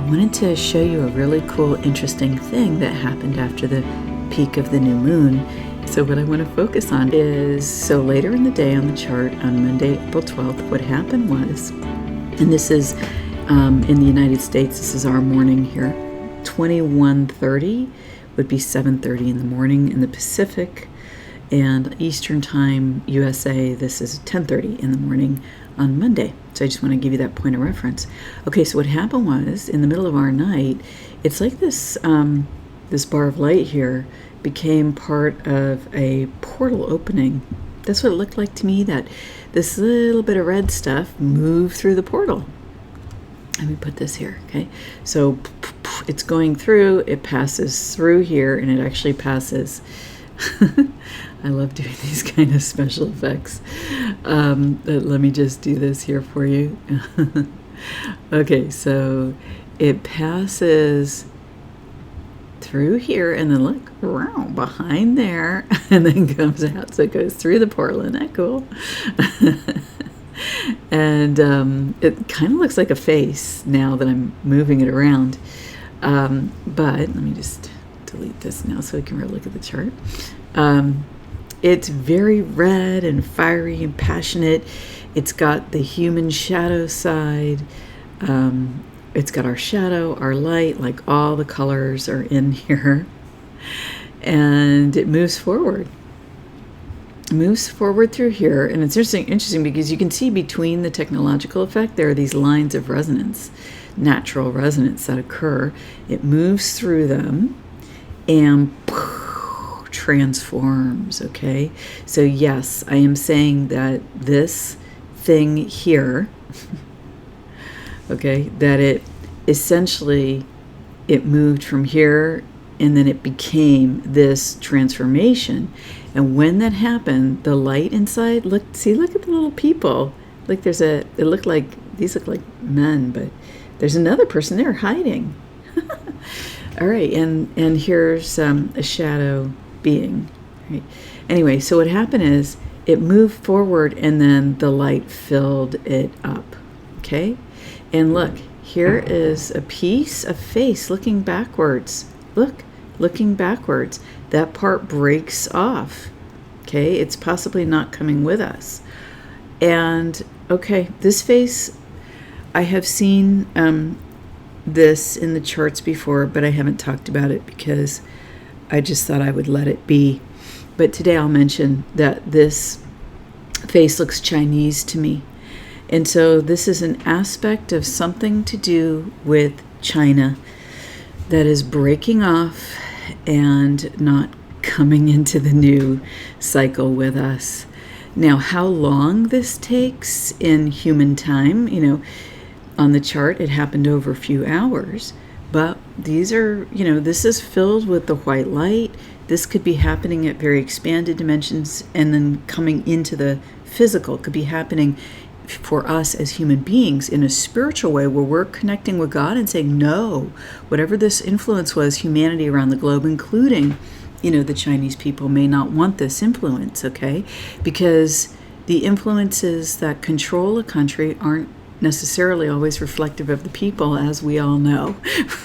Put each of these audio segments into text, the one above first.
wanted to show you a really cool, interesting thing that happened after the peak of the new moon. So what I want to focus on is, so later in the day on the chart on Monday, April 12th, what happened was, and this is in the United States, this is our morning here, 21:30 would be 7:30 in the morning in the Pacific, and Eastern Time, USA, this is 10:30 in the morning on Monday. So I just want to give you that point of reference. Okay, so what happened was, in the middle of our night, it's like this this bar of light here became part of a portal opening. That's what it looked like to me, that this little bit of red stuff moved through the portal. Let me put this here, okay? So it's going through, it passes through here, and it actually passes. I love doing these kind of special effects. Let me just do this here for you. Okay, so it passes through here, and then look, wow, behind there, and then comes out. So it goes through the portal. Isn't that cool? And it kind of looks like a face now that I'm moving it around. But let me just delete this now so we can really look at the chart. It's very red and fiery and passionate. It's got the human shadow side. It's got our shadow, our light, like all the colors are in here. And it moves forward. It moves forward through here. And it's interesting because you can see between the technological effect, there are these lines of resonance, natural resonance that occur. It moves through them and transforms, okay? So yes, I am saying that this thing here, okay, that it essentially, it moved from here and then it became this transformation. And when that happened, the light inside, look at the little people. Like these look like men, but there's another person there hiding. All right, and here's a shadow being. Right? Anyway, so what happened is it moved forward and then the light filled it up. Okay? And look, here is a piece of face looking backwards. Look, looking backwards. That part breaks off. Okay? It's possibly not coming with us. And okay, this face, I have seen this in the charts before, but I haven't talked about it because I just thought I would let it be. But today I'll mention that this face looks Chinese to me. And so this is an aspect of something to do with China that is breaking off and not coming into the new cycle with us. Now, how long this takes in human time, on the chart, it happened over a few hours. But these are, this is filled with the white light. This could be happening at very expanded dimensions and then coming into the physical. It could be happening for us as human beings in a spiritual way where we're connecting with God and saying, no, whatever this influence was, humanity around the globe, including, the Chinese people, may not want this influence, okay? Because the influences that control a country aren't necessarily always reflective of the people, as we all know,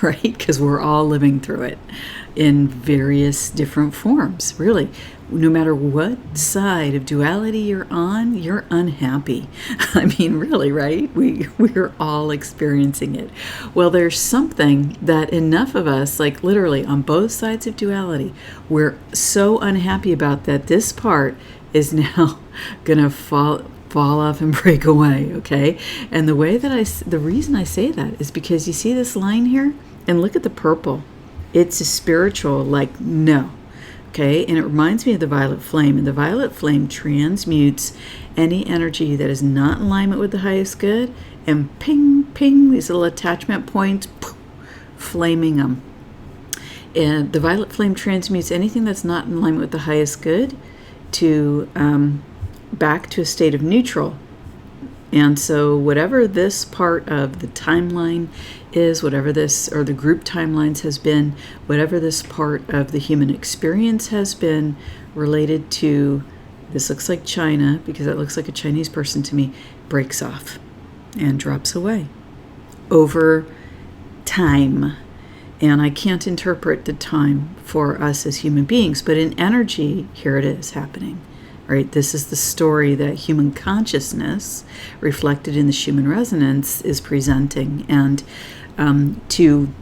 right? Because we're all living through it in various different forms, really. No matter what side of duality you're on, you're unhappy. I mean, really, right? We're all experiencing it. Well, there's something that enough of us, like literally on both sides of duality, we're so unhappy about that this part is now gonna fall off and break away, okay? And the reason I say that is because you see this line here, and look at the purple. It's a spiritual, like, no, okay? And it reminds me of the violet flame, and the violet flame transmutes any energy that is not in alignment with the highest good, and ping, ping, these little attachment points, poof, flaming them. And the violet flame transmutes anything that's not in alignment with the highest good to back to a state of neutral. And so whatever this part of the timeline is, whatever this, or the group timelines has been, whatever this part of the human experience has been related to, this looks like China, because it looks like a Chinese person to me, breaks off and drops away over time. And I can't interpret the time for us as human beings, but in energy, here it is happening. Right? This is the story that human consciousness, reflected in the Schumann resonance, is presenting. And to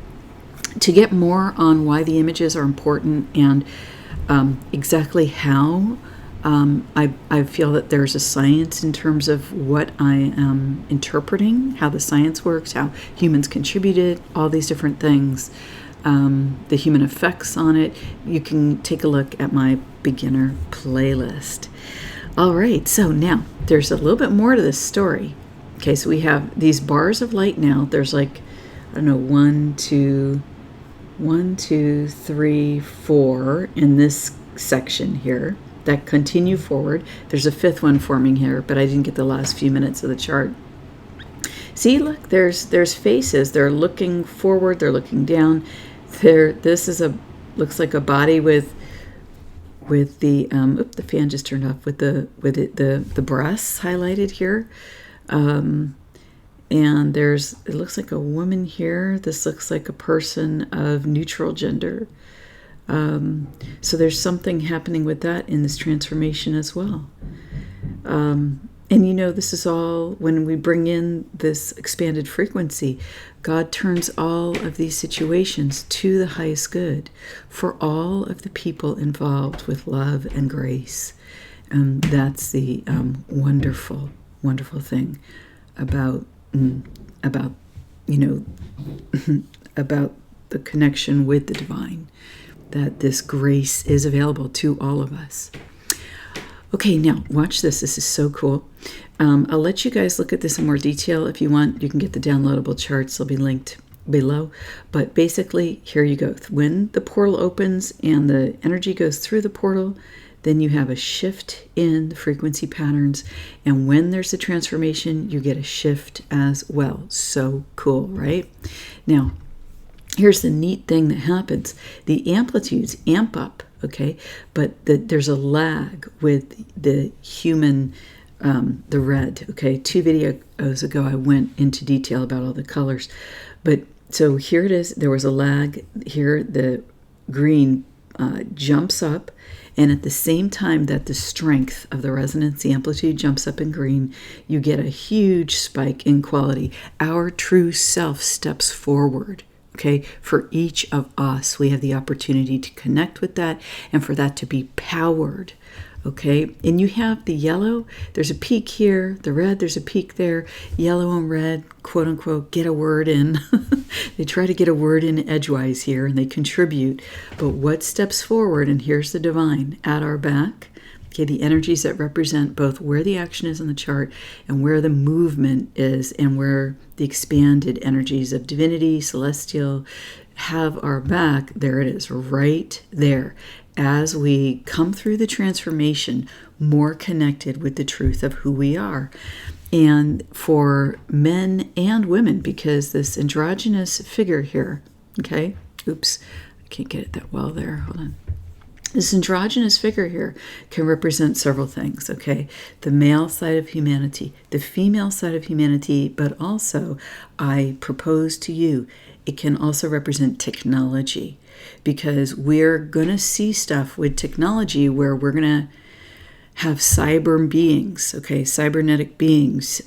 get more on why the images are important and exactly how, I feel that there's a science in terms of what I am interpreting, how the science works, how humans contributed, all these different things, the human effects on it. You can take a look at my beginner playlist. All right, so now there's a little bit more to this story. Okay, so we have these bars of light now. There's like, I don't know, 1, 2, 3, 4 in this section here that continue forward. There's a fifth one forming here, but I didn't get the last few minutes of the chart. See, look, there's faces. They're looking forward. They're looking down. This is looks like a body with the the fan just turned off, with the breasts highlighted here, and it looks like a woman here. This looks like a person of neutral gender. So there's something happening with that in this transformation as well. And this is all, when we bring in this expanded frequency, God turns all of these situations to the highest good for all of the people involved with love and grace. And that's the wonderful, wonderful thing about about the connection with the divine, that this grace is available to all of us. Okay, now watch this. This is so cool. I'll let you guys look at this in more detail. If you want, you can get the downloadable charts. They'll be linked below. But basically, here you go. When the portal opens and the energy goes through the portal, then you have a shift in the frequency patterns. And when there's a transformation, you get a shift as well. So cool, right? Now, here's the neat thing that happens. The amplitudes amp up, okay? But there's a lag with the human, the red, okay? 2 videos ago, I went into detail about all the colors. But so here it is. There was a lag. Here the green jumps up. And at the same time that the strength of the resonance, the amplitude jumps up in green, you get a huge spike in quality. Our true self steps forward. Okay, for each of us, we have the opportunity to connect with that and for that to be powered. Okay, and you have the yellow, there's a peak here, the red, there's a peak there, yellow and red, quote unquote, get a word in. They try to get a word in edgewise here and they contribute. But what steps forward, and here's the divine at our back. Okay, the energies that represent both where the action is on the chart and where the movement is, and where the expanded energies of divinity, celestial, have our back. There it is, right there. As we come through the transformation, more connected with the truth of who we are. And for men and women, because this androgynous figure here, okay, oops, I can't get it that well there, hold on. This androgynous figure here can represent several things, okay? The male side of humanity, the female side of humanity, but also, I propose to you, it can also represent technology, because we're going to see stuff with technology where we're going to have cyber beings, okay, cybernetic beings,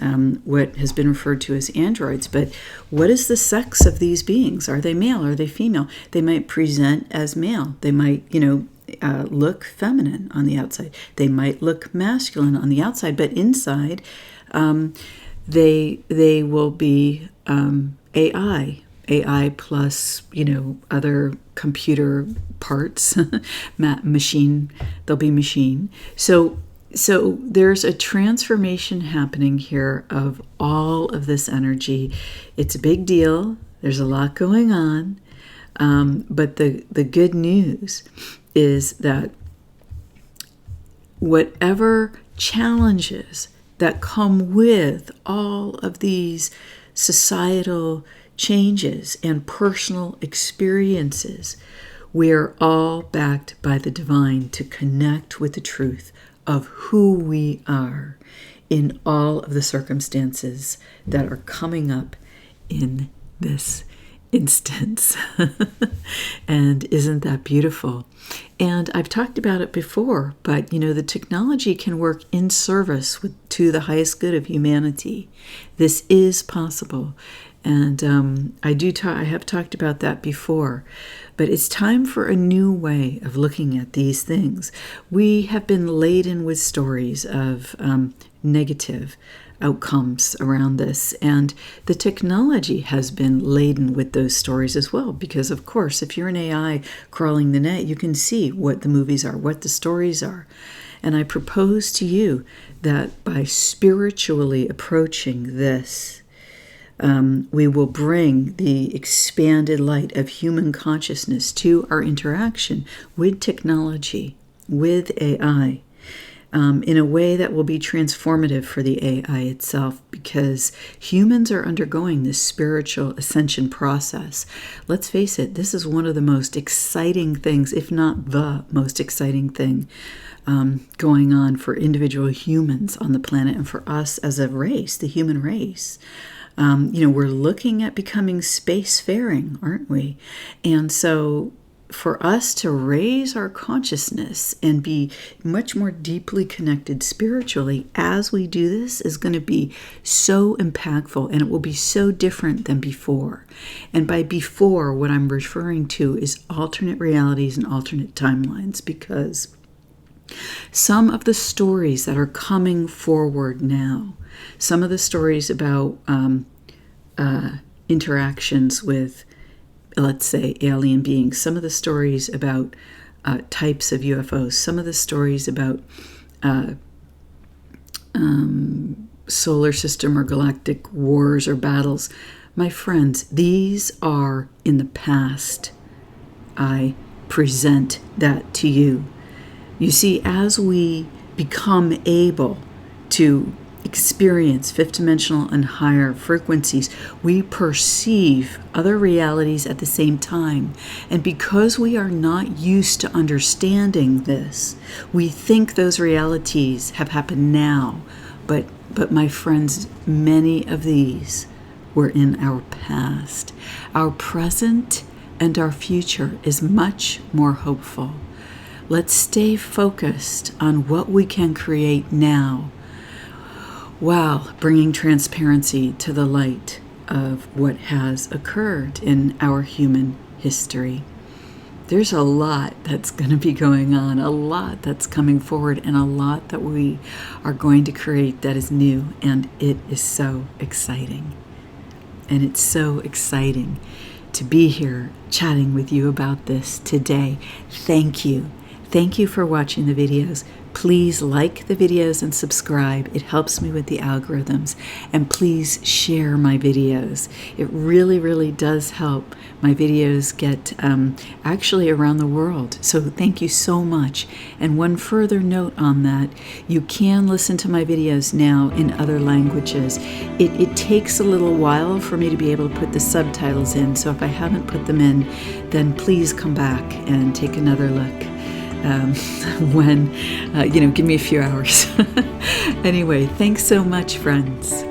what has been referred to as androids. But what is the sex of these beings? Are they male? Are they female? They might present as male. They might, look feminine on the outside. They might look masculine on the outside, but inside, they will be AI plus, other computer parts, machine. They'll be machine. So there's a transformation happening here of all of this energy. It's a big deal. There's a lot going on. But the good news is that whatever challenges that come with all of these societal changes and personal experiences, we're all backed by the divine to connect with the truth of who we are in all of the circumstances that are coming up in this instance. And isn't that beautiful? And I've talked about it before, but the technology can work in service to the highest good of humanity. This is possible. And I have talked about that before. But it's time for a new way of looking at these things. We have been laden with stories of negative outcomes around this, and the technology has been laden with those stories as well, because of course if you're an AI crawling the net, you can see what the movies are, what the stories are. And I propose to you that by spiritually approaching this, we will bring the expanded light of human consciousness to our interaction with technology, with AI, in a way that will be transformative for the AI itself, because humans are undergoing this spiritual ascension process. Let's face it, this is one of the most exciting things, if not the most exciting thing, going on for individual humans on the planet and for us as a race, the human race. We're looking at becoming spacefaring, aren't we? And so for us to raise our consciousness and be much more deeply connected spiritually as we do this is going to be so impactful, and it will be so different than before. And by before, what I'm referring to is alternate realities and alternate timelines, because some of the stories that are coming forward now, some of the stories about interactions with, let's say, alien beings, some of the stories about types of UFOs, some of the stories about solar system or galactic wars or battles. My friends, these are in the past. I present that to you. You see, as we become able to experience fifth dimensional and higher frequencies, we perceive other realities at the same time. And because we are not used to understanding this, we think those realities have happened now. But my friends, many of these were in our past. Our present and our future is much more hopeful. Let's stay focused on what we can create now, while bringing transparency to the light of what has occurred in our human history. There's a lot that's going to be going on, a lot that's coming forward, and a lot that we are going to create that is new, and it is so exciting. And it's so exciting to be here chatting with you about this today. Thank you. Thank you for watching the videos. Please like the videos and subscribe. It helps me with the algorithms. And please share my videos. It really, really does help my videos get actually around the world. So thank you so much. And one further note on that, you can listen to my videos now in other languages. It takes a little while for me to be able to put the subtitles in. So if I haven't put them in, then please come back and take another look. Give me a few hours. Anyway, thanks so much, friends.